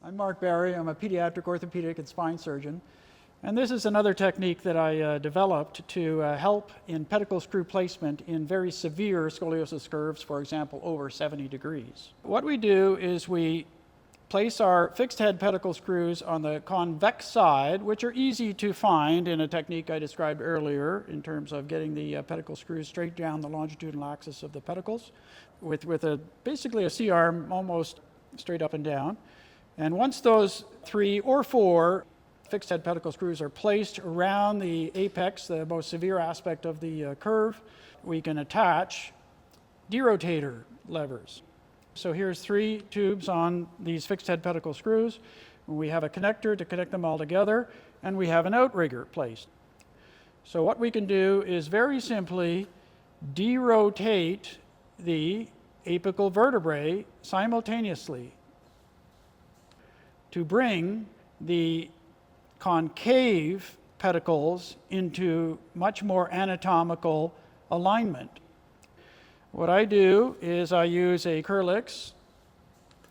I'm Mark Barry. I'm a pediatric orthopedic and spine surgeon. And this is another technique that I developed to help in pedicle screw placement in very severe scoliosis curves, for example, over 70 degrees. What we do is we place our fixed head pedicle screws on the convex side, which are easy to find in a technique I described earlier in terms of getting the pedicle screws straight down the longitudinal axis of the pedicles with basically a C-arm almost straight up and down. And once those 3 or 4 fixed head pedicle screws are placed around the apex, the most severe aspect of the curve, we can attach derotator levers. So here's 3 tubes on these fixed head pedicle screws. We have a connector to connect them all together, and we have an outrigger placed. So what we can do is very simply derotate the apical vertebrae simultaneously to bring the concave pedicles into much more anatomical alignment. What I do is I use a Curlix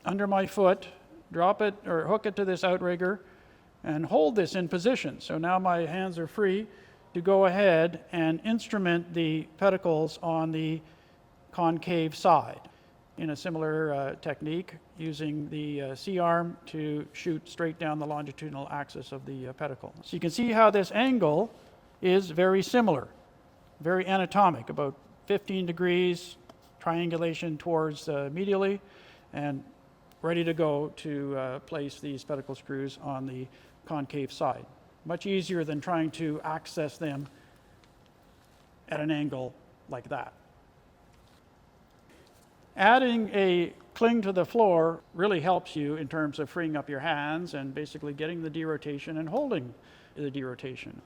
under my foot, drop it or hook it to this outrigger, and hold this in position. So now my hands are free to go ahead and instrument the pedicles on the concave side in a similar technique, using the C-arm to shoot straight down the longitudinal axis of the pedicle. So you can see how this angle is very similar, very anatomic, about 15 degrees, triangulation towards medially, and ready to go to place these pedicle screws on the concave side. Much easier than trying to access them at an angle like that. Adding a cling to the floor really helps you in terms of freeing up your hands and basically getting the derotation and holding the derotation.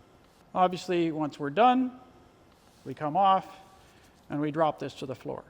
Obviously, once we're done, we come off and we drop this to the floor.